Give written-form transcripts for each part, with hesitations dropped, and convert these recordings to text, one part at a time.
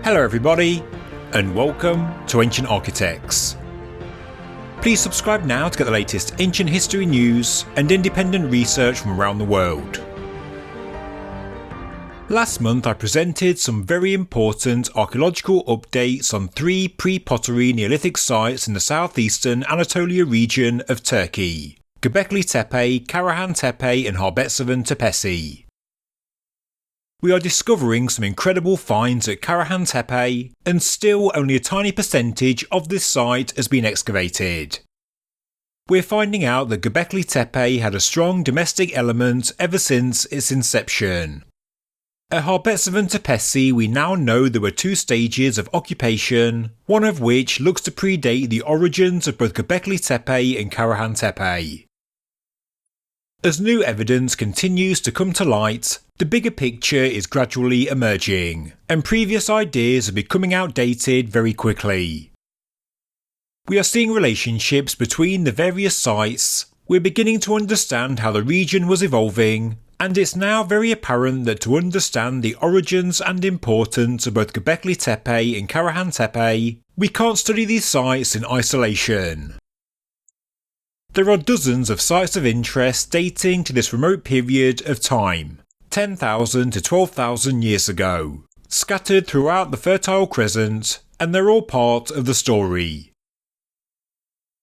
Hello everybody, and welcome to Ancient Architects. Please subscribe now to get the latest ancient history news and independent research from around the world. Last month I presented some very important archaeological updates on 3 pre-Pottery Neolithic sites in the southeastern Anatolia region of Turkey: Göbekli Tepe, Karahan Tepe and Harbetsuvan Tepesi. We are discovering some incredible finds at Karahan Tepe, and still only a tiny percentage of this site has been excavated. We're finding out that Göbekli Tepe had a strong domestic element ever since its inception. At Harbetsuvan Tepesi we now know there were 2 stages of occupation, one of which looks to predate the origins of both Göbekli Tepe and Karahan Tepe. As new evidence continues to come to light, the bigger picture is gradually emerging, and previous ideas are becoming outdated very quickly. We are seeing relationships between the various sites, we're beginning to understand how the region was evolving, and it's now very apparent that to understand the origins and importance of both Göbekli Tepe and Karahan Tepe, we can't study these sites in isolation. There are dozens of sites of interest dating to this remote period of time, 10,000 to 12,000 years ago, scattered throughout the Fertile Crescent, and they're all part of the story.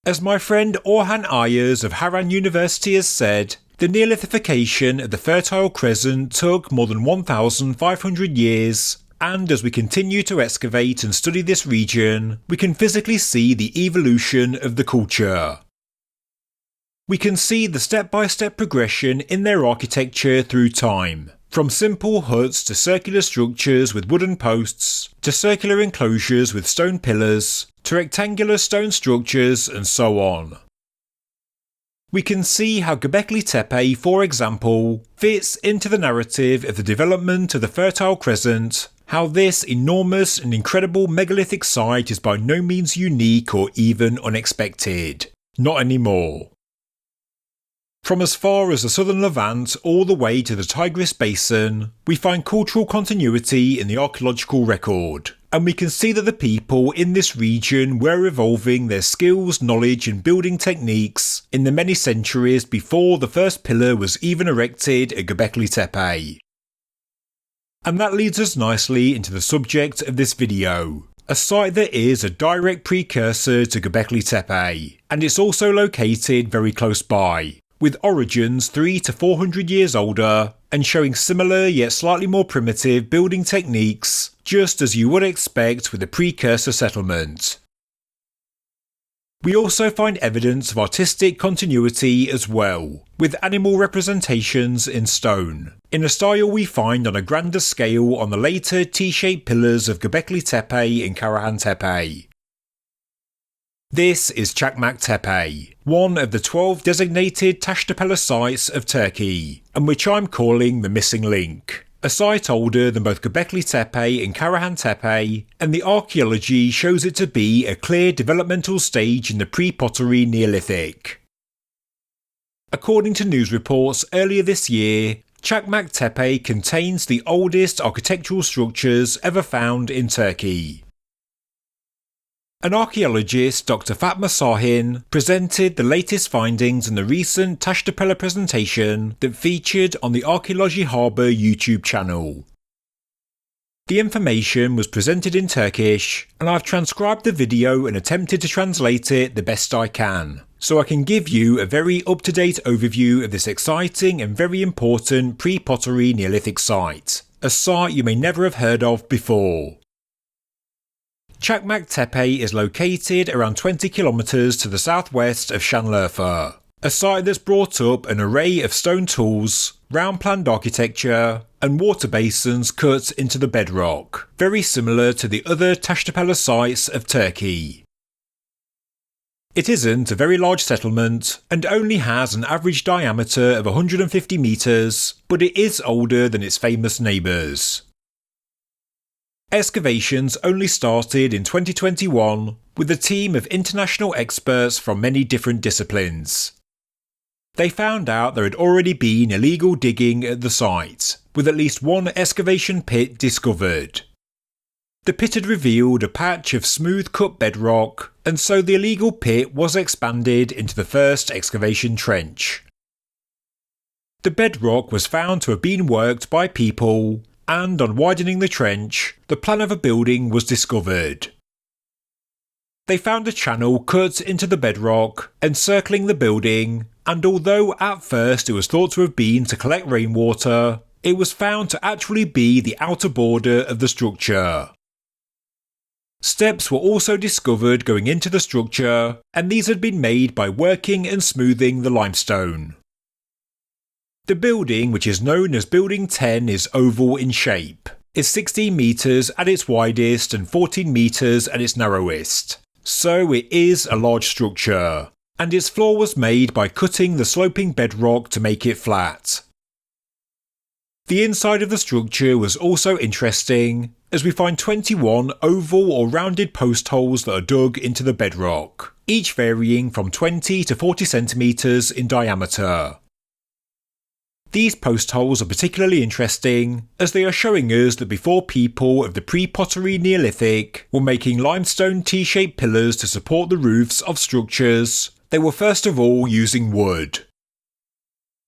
As my friend Orhan Ayers of Harran University has said, the Neolithification of the Fertile Crescent took more than 1,500 years, and as we continue to excavate and study this region, we can physically see the evolution of the culture. We can see the step-by-step progression in their architecture through time, from simple huts to circular structures with wooden posts, to circular enclosures with stone pillars, to rectangular stone structures and so on. We can see how Göbekli Tepe, for example, fits into the narrative of the development of the Fertile Crescent, how this enormous and incredible megalithic site is by no means unique or even unexpected. Not anymore. From as far as the southern Levant all the way to the Tigris Basin, we find cultural continuity in the archaeological record, and we can see that the people in this region were evolving their skills, knowledge and building techniques in the many centuries before the first pillar was even erected at Göbekli Tepe. And that leads us nicely into the subject of this video, a site that is a direct precursor to Göbekli Tepe, and it's also located very close by, with origins 300 to 400 years older and showing similar yet slightly more primitive building techniques, just as you would expect with a precursor settlement. We also find evidence of artistic continuity as well, with animal representations in stone, in a style we find on a grander scale on the later T-shaped pillars of Göbekli Tepe and Karahan Tepe. This is Çakmaktepe, one of the 12 designated Tepeler sites of Turkey, and which I'm calling the missing link. A site older than both Göbekli Tepe and Karahan Tepe, and the archaeology shows it to be a clear developmental stage in the pre-Pottery Neolithic. According to news reports earlier this year, Çakmaktepe contains the oldest architectural structures ever found in Turkey. An archaeologist, Dr. Fatma Sahin, presented the latest findings in the recent Tepeler presentation that featured on the Archaeology Harbour YouTube channel. The information was presented in Turkish, and I've transcribed the video and attempted to translate it the best I can, so I can give you a very up-to-date overview of this exciting and very important pre-Pottery Neolithic site, a site you may never have heard of before. Çakmaktepe is located around 20 kilometres to the southwest of Şanlıurfa, a site that's brought up an array of stone tools, round-planned architecture, and water basins cut into the bedrock, very similar to the other Tepeler sites of Turkey. It isn't a very large settlement, and only has an average diameter of 150 metres, but it is older than its famous neighbours. Excavations only started in 2021 with a team of international experts from many different disciplines. They found out there had already been illegal digging at the site, with at least one excavation pit discovered. The pit had revealed a patch of smooth-cut bedrock, and so the illegal pit was expanded into the first excavation trench. The bedrock was found to have been worked by people, and on widening the trench, the plan of a building was discovered. They found a channel cut into the bedrock, encircling the building, and although at first it was thought to have been to collect rainwater, it was found to actually be the outer border of the structure. Steps were also discovered going into the structure, and these had been made by working and smoothing the limestone. The building, which is known as Building 10, is oval in shape. It's 16 metres at its widest and 14 metres at its narrowest. So it is a large structure, and its floor was made by cutting the sloping bedrock to make it flat. The inside of the structure was also interesting, as we find 21 oval or rounded post holes that are dug into the bedrock, each varying from 20 to 40 centimetres in diameter. These post holes are particularly interesting, as they are showing us that before people of the Pre-Pottery Neolithic were making limestone T-shaped pillars to support the roofs of structures, they were first of all using wood.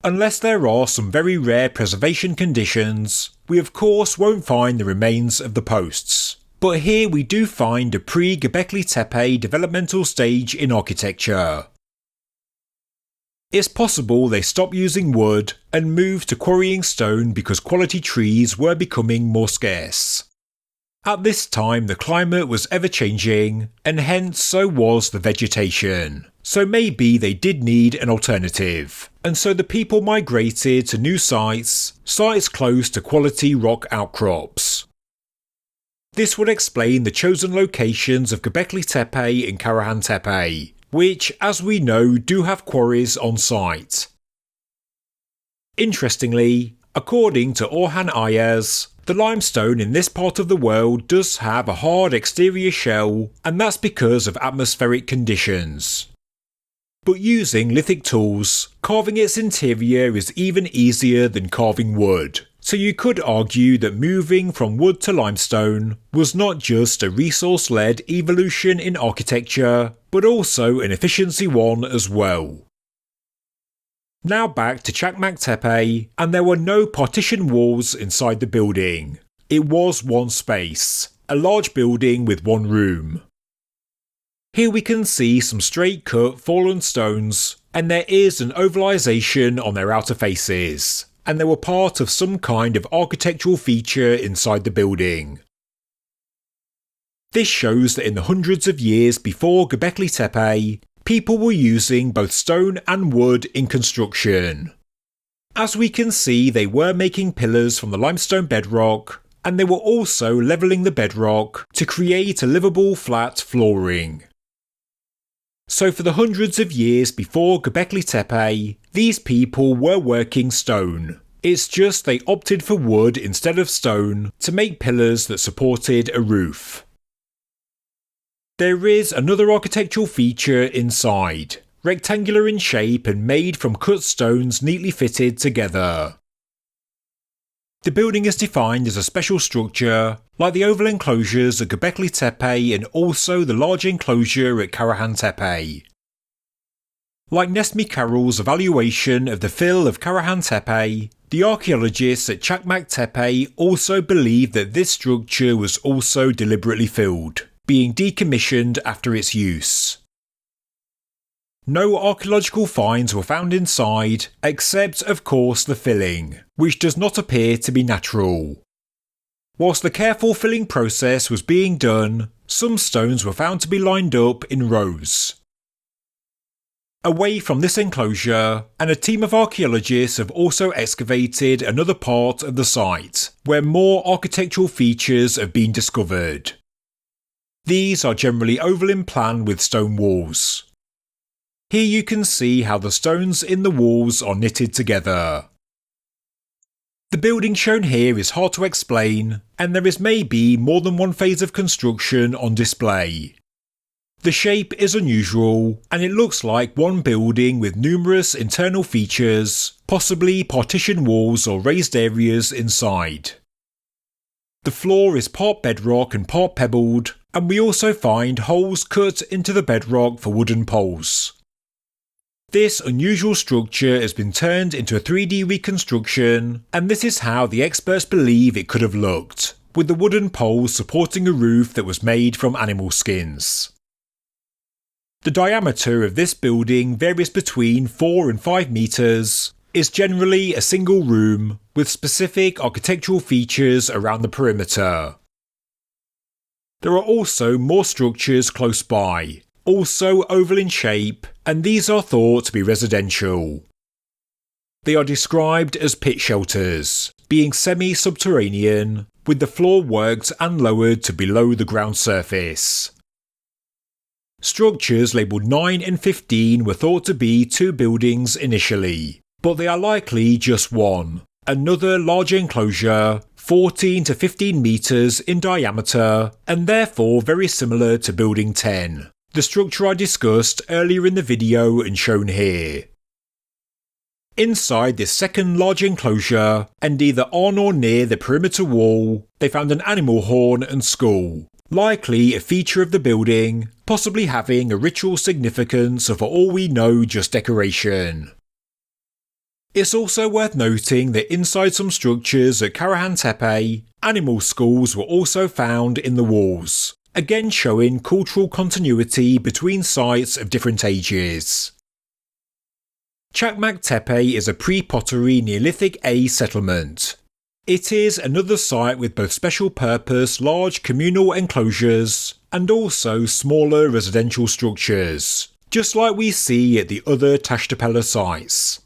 Unless there are some very rare preservation conditions, we of course won't find the remains of the posts. But here we do find a pre-Göbekli Tepe developmental stage in architecture. It's possible they stopped using wood and moved to quarrying stone because quality trees were becoming more scarce. At this time the climate was ever changing, and hence so was the vegetation. So maybe they did need an alternative, and so the people migrated to new sites close to quality rock outcrops. This would explain the chosen locations of Göbekli Tepe and Karahan Tepe, which, as we know, do have quarries on site. Interestingly, according to Orhan Ayaz, the limestone in this part of the world does have a hard exterior shell, and that's because of atmospheric conditions. But using lithic tools, carving its interior is even easier than carving wood. So you could argue that moving from wood to limestone was not just a resource-led evolution in architecture, but also an efficiency one as well. Now back to Çakmaktepe, and there were no partition walls inside the building. It was one space, a large building with one room. Here we can see some straight cut fallen stones, and there is an ovalization on their outer faces, and they were part of some kind of architectural feature inside the building. This shows that in the hundreds of years before Göbekli Tepe, people were using both stone and wood in construction. As we can see, they were making pillars from the limestone bedrock, and they were also levelling the bedrock to create a livable flat flooring. So for the hundreds of years before Göbekli Tepe, these people were working stone. It's just they opted for wood instead of stone to make pillars that supported a roof. There is another architectural feature inside, rectangular in shape and made from cut stones neatly fitted together. The building is defined as a special structure, like the oval enclosures at Göbekli Tepe and also the large enclosure at Karahan Tepe. Like Nesmi Carroll's evaluation of the fill of Karahan Tepe, the archaeologists at Çakmaktepe also believe that this structure was also deliberately filled, being decommissioned after its use. No archaeological finds were found inside, except of course the filling, which does not appear to be natural. Whilst the careful filling process was being done, some stones were found to be lined up in rows. Away from this enclosure, and a team of archaeologists have also excavated another part of the site, where more architectural features have been discovered. These are generally oval in plan with stone walls. Here you can see how the stones in the walls are knitted together. The building shown here is hard to explain, and there is maybe more than one phase of construction on display. The shape is unusual, and it looks like one building with numerous internal features, possibly partition walls or raised areas inside. The floor is part bedrock and part pebbled, and we also find holes cut into the bedrock for wooden poles. This unusual structure has been turned into a 3D reconstruction, and this is how the experts believe it could have looked, with the wooden poles supporting a roof that was made from animal skins. The diameter of this building varies between 4 and 5 metres, is generally a single room, with specific architectural features around the perimeter. There are also more structures close by, also oval in shape, and these are thought to be residential. They are described as pit shelters, being semi-subterranean, with the floor worked and lowered to below the ground surface. Structures labelled 9 and 15 were thought to be 2 buildings initially, but they are likely just one, another large enclosure, 14 to 15 metres in diameter, and therefore very similar to Building 10, the structure I discussed earlier in the video and shown here. Inside this second large enclosure, and either on or near the perimeter wall, they found an animal horn and skull, likely a feature of the building, possibly having a ritual significance or for all we know just decoration. It's also worth noting that inside some structures at Karahan Tepe, animal skulls were also found in the walls, again showing cultural continuity between sites of different ages. Çakmaktepe is a pre-pottery Neolithic A settlement. It is another site with both special purpose large communal enclosures and also smaller residential structures, just like we see at the other Tepeler sites.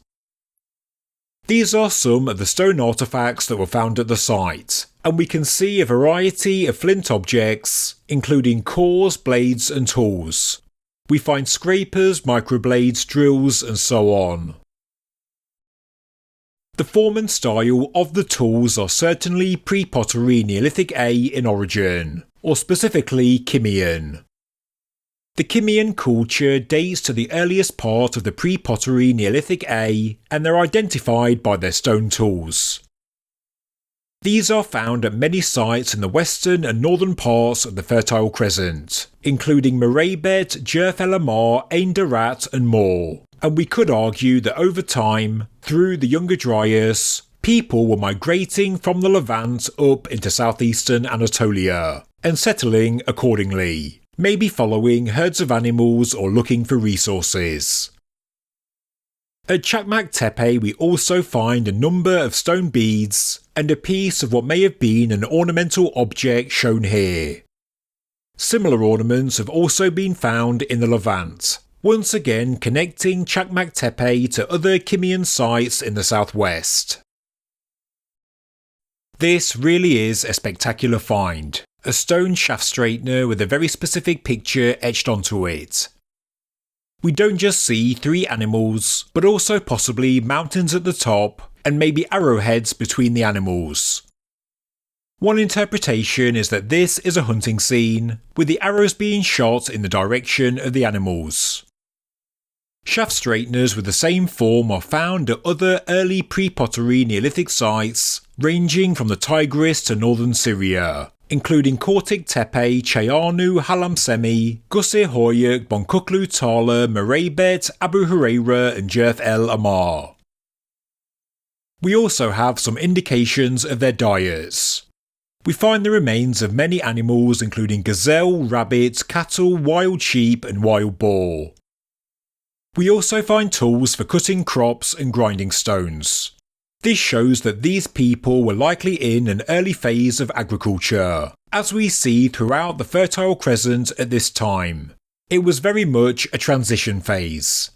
These are some of the stone artefacts that were found at the site, and we can see a variety of flint objects, including cores, blades and tools. We find scrapers, microblades, drills and so on. The form and style of the tools are certainly pre-pottery Neolithic A in origin, or specifically Kimmean. The Kimmean culture dates to the earliest part of the pre-pottery Neolithic A, and they're identified by their stone tools. These are found at many sites in the western and northern parts of the Fertile Crescent, including Maraybet, Jerf El Amar, Ain Darat and more, and we could argue that over time, through the Younger Dryas, people were migrating from the Levant up into southeastern Anatolia, and settling accordingly, maybe following herds of animals or looking for resources. At Çakmaktepe we also find a number of stone beads and a piece of what may have been an ornamental object shown here. Similar ornaments have also been found in the Levant, once again connecting Çakmaktepe to other Kimmean sites in the southwest. This really is a spectacular find, a stone shaft straightener with a very specific picture etched onto it. We don't just see 3 animals, but also possibly mountains at the top and maybe arrowheads between the animals. One interpretation is that this is a hunting scene, with the arrows being shot in the direction of the animals. Shaft straighteners with the same form are found at other early pre-pottery Neolithic sites, ranging from the Tigris to northern Syria, including Kortik Tepe, Chayanu, Halamsemi, Gusir Hoyuk, Bonkuklu Tala, Maraybet, Abu Huraira and Jerf El Amar. We also have some indications of their diets. We find the remains of many animals including gazelle, rabbit, cattle, wild sheep and wild boar. We also find tools for cutting crops and grinding stones. This shows that these people were likely in an early phase of agriculture, as we see throughout the Fertile Crescent at this time. It was very much a transition phase.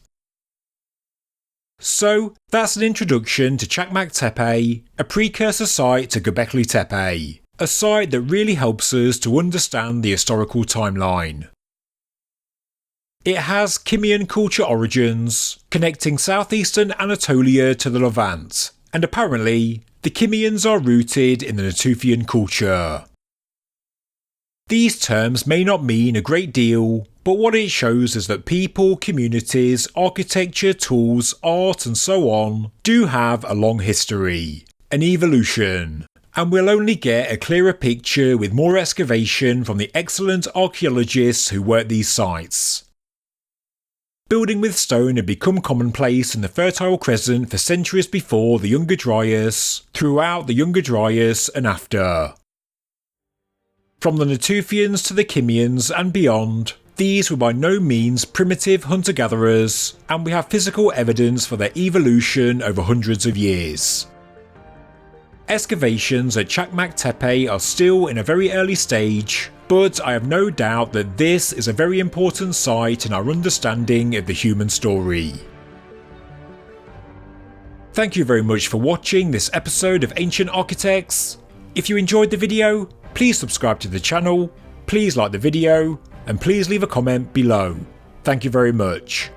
So, that's an introduction to Çakmaktepe, a precursor site to Göbekli Tepe, a site that really helps us to understand the historical timeline. It has Kimmean culture origins, connecting southeastern Anatolia to the Levant, and apparently, the Kimmeans are rooted in the Natufian culture. These terms may not mean a great deal, but what it shows is that people, communities, architecture, tools, art and so on do have a long history, an evolution, and we'll only get a clearer picture with more excavation from the excellent archaeologists who work these sites. Building with stone had become commonplace in the Fertile Crescent for centuries before the Younger Dryas, throughout the Younger Dryas and after. From the Natufians to the Kimians and beyond, these were by no means primitive hunter-gatherers, and we have physical evidence for their evolution over hundreds of years. Excavations at Çakmaktepe are still in a very early stage, but I have no doubt that this is a very important site in our understanding of the human story. Thank you very much for watching this episode of Ancient Architects. If you enjoyed the video, please subscribe to the channel, please like the video, and please leave a comment below. Thank you very much.